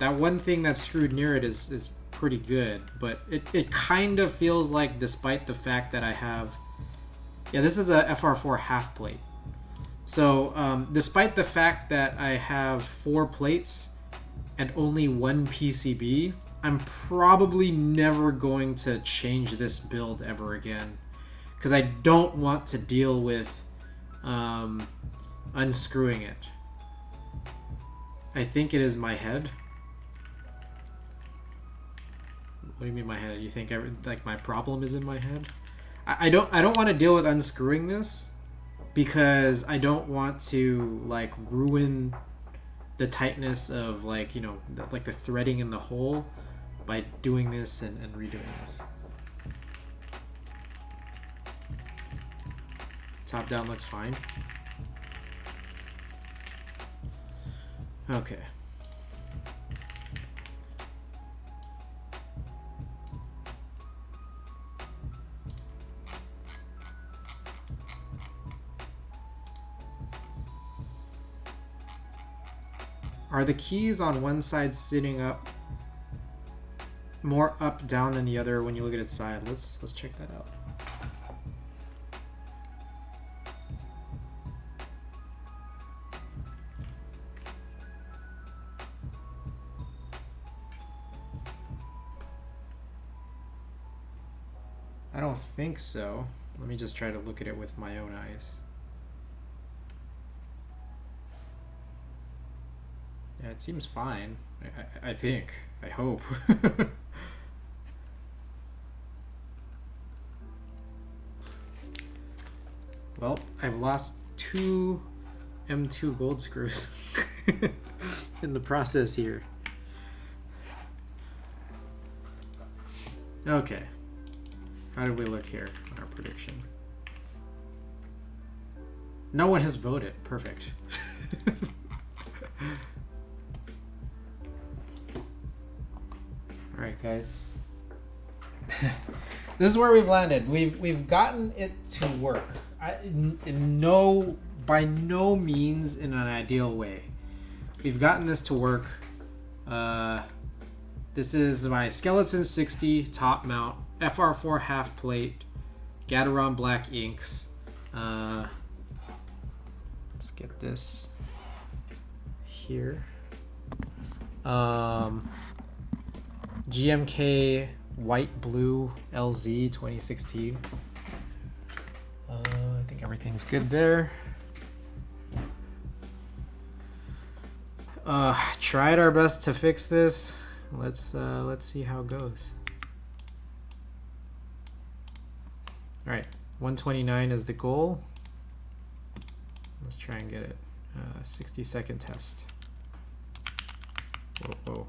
That one thing that's screwed near it is pretty good, but it kind of feels like, despite the fact that I have... Yeah, this is a FR4 half plate. So despite the fact that I have 4 plates and only 1 PCB, I'm probably never going to change this build ever again, because I don't want to deal with unscrewing it. I think it is my head. What do you mean my head? You think like my problem is in my head? I don't want to deal with unscrewing this because I don't want to like ruin the tightness of like, you know, like the threading in the hole by doing this and redoing this. Top down looks fine. Okay. Are the keys on one side sitting up more up down than the other when you look at its side? Let's check that out. I don't think so. Let me just try to look at it with my own eyes. Yeah, it seems fine. I think. I hope. Well, I've lost 2 M2 gold screws in the process here. Okay. How did we look here on our prediction? No one has voted. Perfect. All right, guys. This is where we've landed. We've gotten it to work. By no means in an ideal way. We've gotten this to work. This is my Skeleton 60 top mount, FR4 half plate, Gateron Black Inks. Let's get this here. GMK White-Blue LZ 2016. I think everything's good there. Tried our best to fix this. Let's see how it goes. All right, 129 is the goal. Let's try and get it. 60-second test. Whoa, whoa.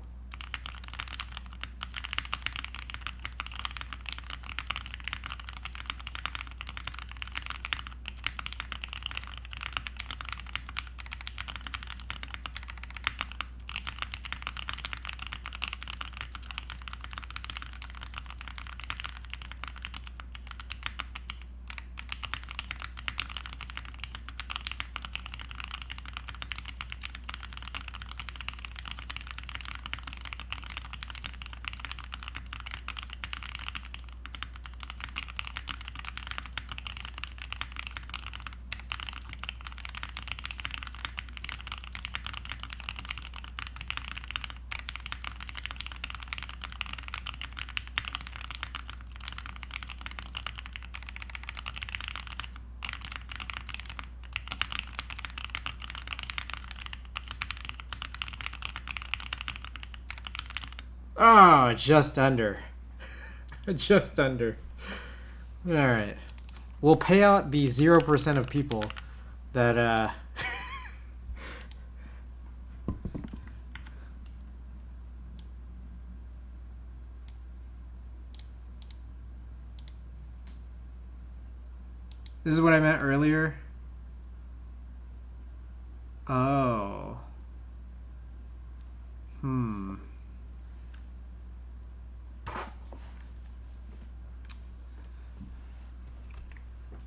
Oh, just under. Just under. All right. We'll pay out the 0% of people that This is what I meant earlier. Oh.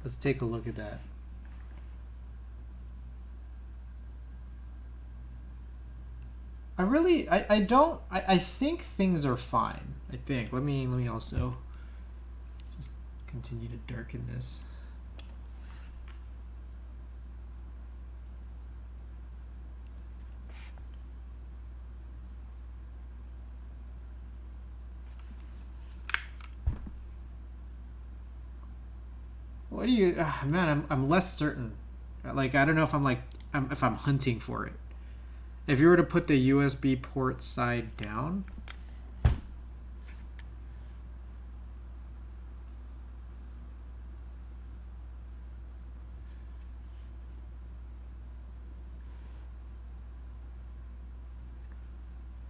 Let's take a look at that. I think things are fine. I think. Let me also just continue to darken this. What do you, man? I'm less certain. Like I don't know if if I'm hunting for it. If you were to put the USB port side down.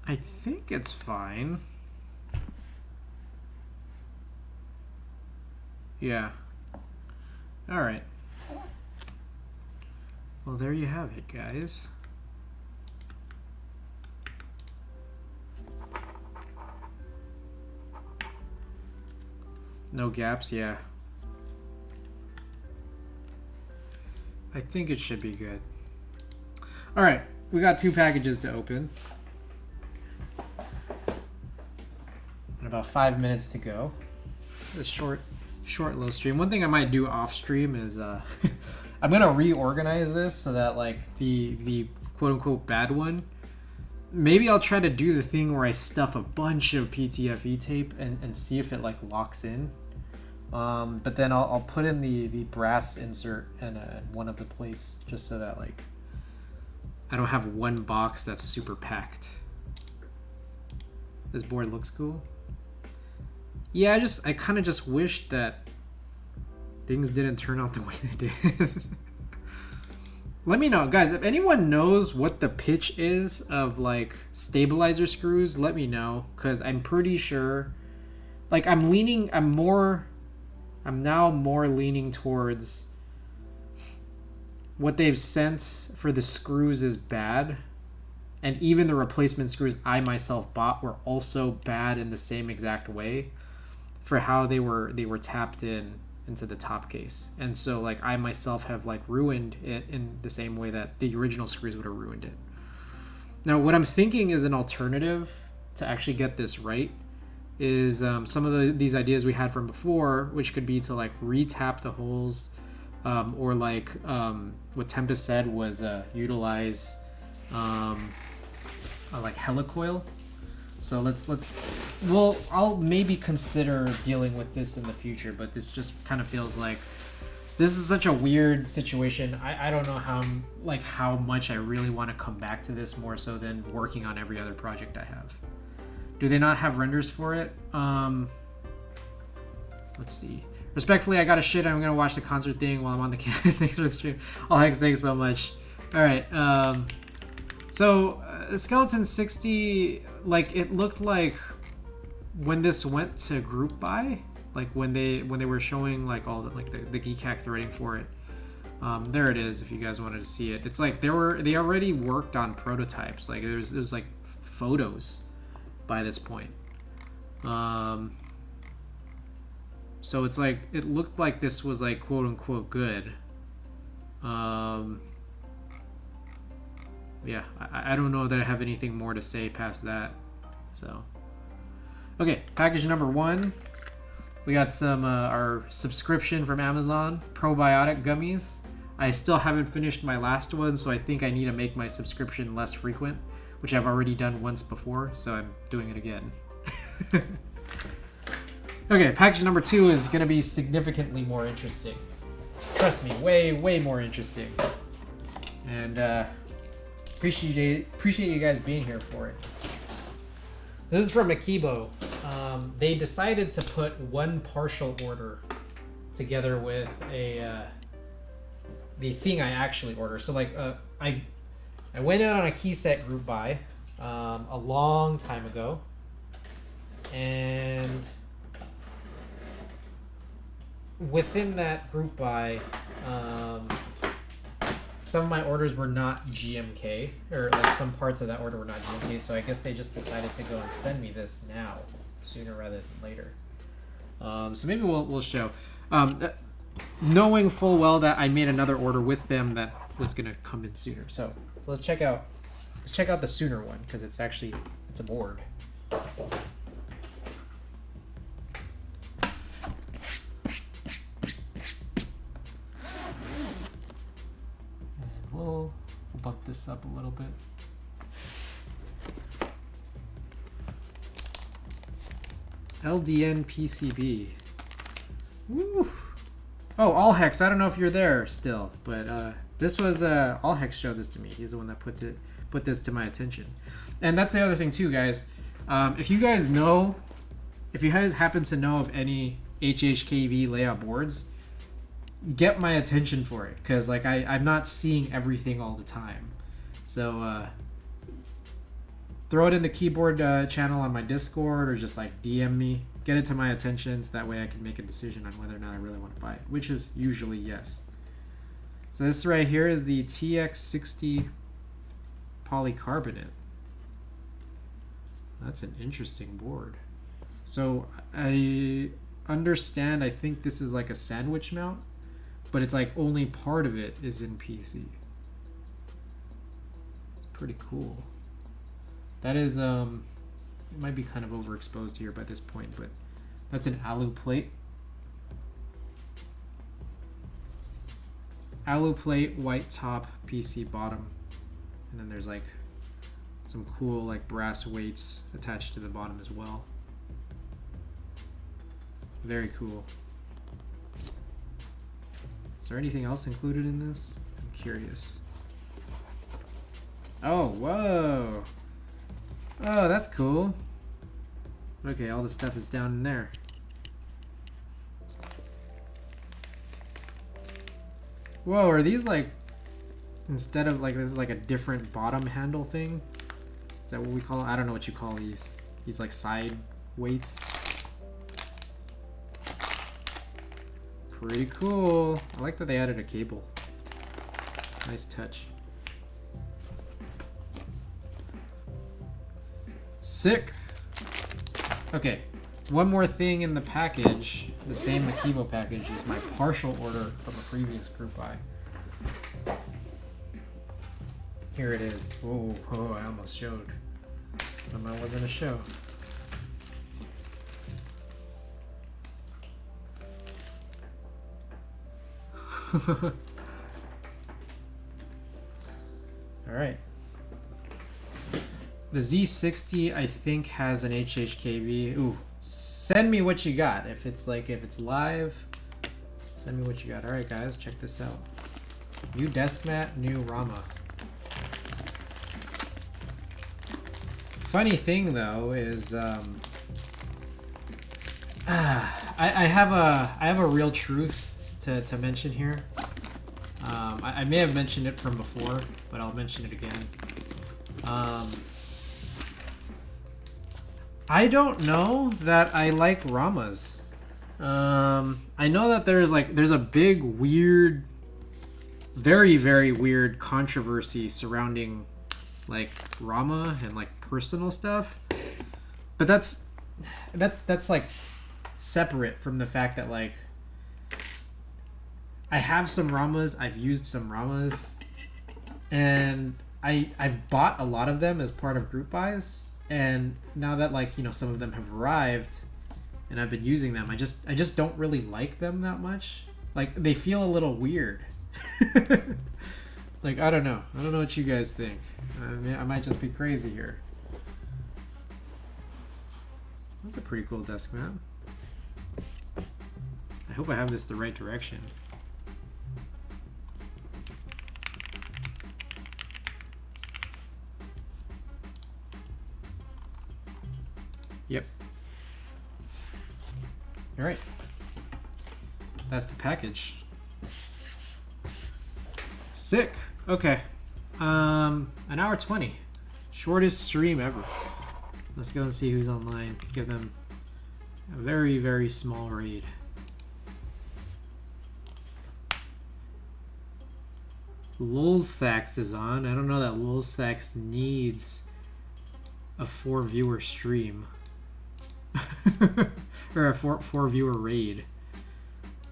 I think it's fine. Yeah. All right. Well, there you have it, guys. No gaps, yeah. I think it should be good. All right, we got 2 packages to open. And about 5 minutes to go. A short little stream. One thing I might do off stream is I'm gonna reorganize this so that like the quote unquote bad one. Maybe I'll try to do the thing where I stuff a bunch of PTFE tape and see if it like locks in. But then I'll put in the brass insert and one of the plates just so that like I don't have one box that's super packed. This board looks cool. Yeah, I kind of just wish that things didn't turn out the way they did. Let me know, guys, if anyone knows what the pitch is of like stabilizer screws, let me know, because I'm pretty sure, like I'm now more leaning towards what they've sent for the screws is bad, and even the replacement screws I myself bought were also bad in the same exact way for how they were tapped into the top case. And so like I myself have like ruined it in the same way that the original screws would have ruined it. Now what I'm thinking is an alternative to actually get this right is some of these ideas we had from before, which could be to like re-tap the holes, or like what Tempest said was utilize like helicoil. So I'll maybe consider dealing with this in the future, but this just kind of feels like this is such a weird situation. I don't know how much I really want to come back to this more so than working on every other project I have. Do they not have renders for it? Let's see. Respectfully, I got to shit. I'm gonna watch the concert thing while I'm on the camera. Thanks for the stream. All hex, thanks so much. All right. So Skeleton 60, like it looked like when this went to group buy, like when they were showing like all the like the geek hack threading for it. There it is. If you guys wanted to see it, it's like they already worked on prototypes. Like there's like photos by this point. So it's like it looked like this was like quote unquote good. Yeah, I don't know that I have anything more to say past that. So, okay, package number 1. We got some our subscription from Amazon, probiotic gummies. I still haven't finished my last one, so I think I need to make my subscription less frequent, which I've already done once before, so I'm doing it again. Okay, package number 2 is going to be significantly more interesting. Trust me, way more interesting. And appreciate you guys being here for it. This is from Akibo. They decided to put one partial order together with the thing I actually ordered. So like I went out on a key set group buy a long time ago, and within that group buy, some of my orders were not GMK, or like some parts of that order were not GMK, so I guess they just decided to go and send me this now, sooner rather than later. So maybe we'll show. Knowing full well that I made another order with them that was gonna come in sooner. So let's check out the sooner one, because it's a board. We'll bump this up a little bit. LDN PCB. Woo. Oh, Allhex, I don't know if you're there still, but this was Allhex showed this to me. He's the one that put this to my attention. And that's the other thing too, guys. If you guys happen to know of any HHKB layout boards, get my attention for it, because like I'm not seeing everything all the time. So throw it in the keyboard channel on my Discord, or just like DM me. Get it to my attention so that way I can make a decision on whether or not I really want to buy it, which is usually yes. So this right here is the TX60 polycarbonate. That's an interesting board. So I understand, I think this is like a sandwich mount, but it's like only part of it is in PC. It's pretty cool. That is, it might be kind of overexposed here by this point, but that's an alu plate. Alu plate, white top, PC bottom. And then there's like some cool like brass weights attached to the bottom as well. Very cool. Is there anything else included in this? I'm curious. Oh, whoa! Oh, that's cool. Okay, all the stuff is down in there. Whoa, are these like, instead of like, this is like a different bottom handle thing? Is that what we call it? I don't know what you call these. These like side weights. Pretty cool. I like that they added a cable. Nice touch. Sick. Okay, one more thing in the package, the same Makibo package, is my partial order from a previous group buy. Here it is. Whoa, whoa, I almost showed. Somehow it wasn't a show. All right. The Z60, I think, has an HHKB. Ooh, send me what you got. If it's live, send me what you got. All right, guys, check this out. New desk mat, new Rama. Funny thing though is, I have a real truth to mention here. I may have mentioned it from before, but I'll mention it again. I don't know that I like Ramas. I know that there's a big weird, very, very weird controversy surrounding like Rama and like personal stuff. But that's like separate from the fact that like I have some Ramas, I've used some Ramas, and I've bought a lot of them as part of group buys. And now that like, you know, some of them have arrived and I've been using them, I just don't really like them that much. Like they feel a little weird. Like I don't know what you guys think. I might just be crazy here. That's a pretty cool desk mat. I hope I have this the right direction. Yep. All right. That's the package. Sick. Okay. An hour 20. Shortest stream ever. Let's go and see who's online. Give them a very, very small raid. Lulsthax is on. I don't know that Lulsthax needs a 4-viewer stream. Or a four viewer raid.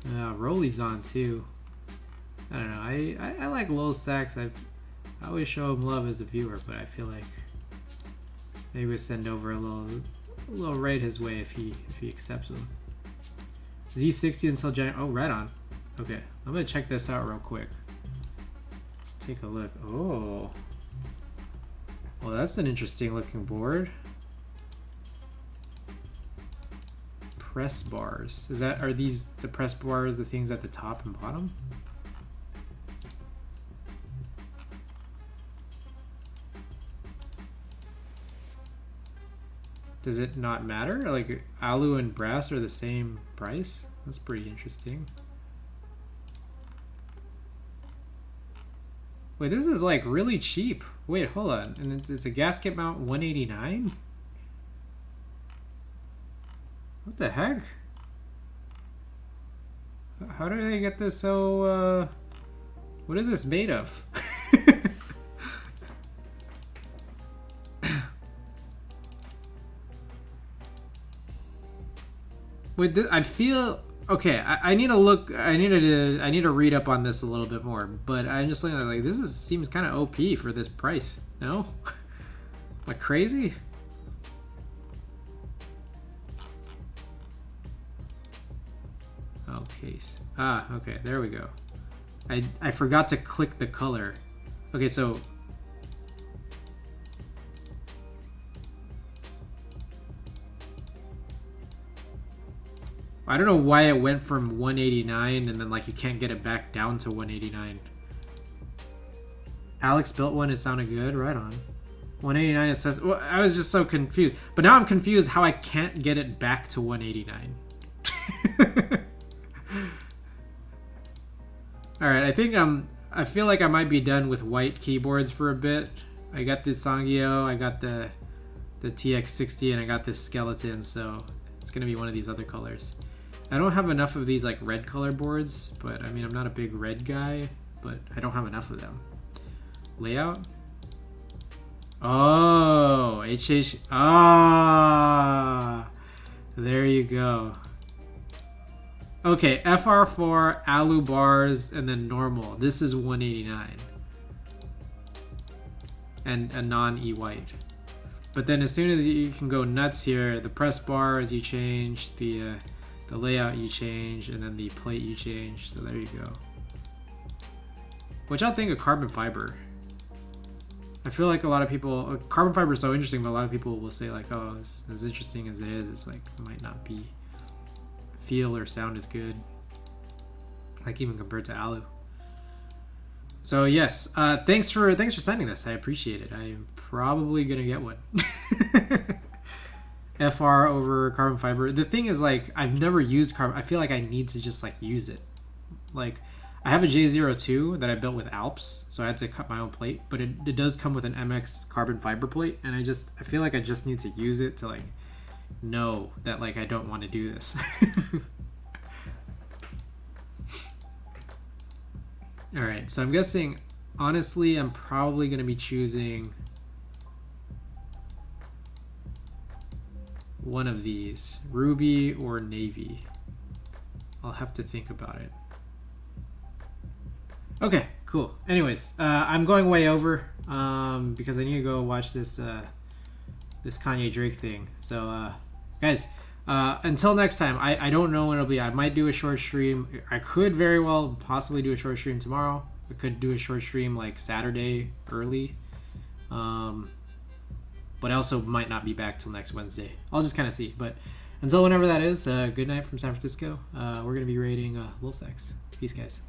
Rolly's on too. I don't know. I like Lulsthax. I always show him love as a viewer, but I feel like maybe we'll send over a little raid his way if he accepts them. Z60 until January. Oh, right on. Okay, I'm gonna check this out real quick. Let's take a look. Oh, well, that's an interesting looking board. press bars. Are these the press bars, the things at the top and bottom? Does it not matter? Like alu and brass are the same price? That's pretty interesting. Wait, this is like really cheap. Wait, hold on. And it's a gasket mount 189? What the heck? How did they get this so, what is this made of? Wait, I feel... Okay, I need to look... I need to read up on this a little bit more. But I'm just looking at like, seems kind of OP for this price. No? Like crazy? Oh, case. Ah, okay, there we go. I forgot to click the color. Okay, so... I don't know why it went from 189 and then like you can't get it back down to 189. Alex built one, it sounded good, right on. 189 it says, well, I was just so confused. But now I'm confused how I can't get it back to 189. Alright, I think I feel like I might be done with white keyboards for a bit. I got this Sangyo, I got the TX60, and I got this skeleton, so it's gonna be one of these other colors. I don't have enough of these like red color boards, but I mean I'm not a big red guy, but I don't have enough of them. Layout? Oh, ah, there you go. Okay, FR4, alu bars, and then normal. This is 189. And a non-E white. But then as soon as you can go nuts here, the press bars you change, the layout you change, and then the plate you change. So there you go. What y'all think of carbon fiber? I feel like a lot of people, carbon fiber is so interesting, but a lot of people will say like, oh, as interesting as it is, it's like, it might not be feel or sound as good. Like even compared to alu. So yes, thanks for sending this. I appreciate it. I am probably gonna get one. FR over carbon fiber. The thing is, like, I've never used carbon. I feel like I need to just like use it. Like, I have a J02 that I built with Alps, so I had to cut my own plate. But it does come with an MX carbon fiber plate, and I feel like I just need to use it to like know that like I don't want to do this. All right, so I'm guessing, honestly, I'm probably gonna be choosing one of these, ruby or navy. I'll have to think about it. Okay, cool. Anyways, I'm going way over because I need to go watch this this Kanye Drake thing. So guys, until next time, I don't know when it'll be. I might do a short stream. I could very well possibly do a short stream tomorrow. I could do a short stream like Saturday early. But I also might not be back till next Wednesday. I'll just kind of see. But until whenever that is, good night from San Francisco. We're going to be rating Lil Stacks. Peace, guys.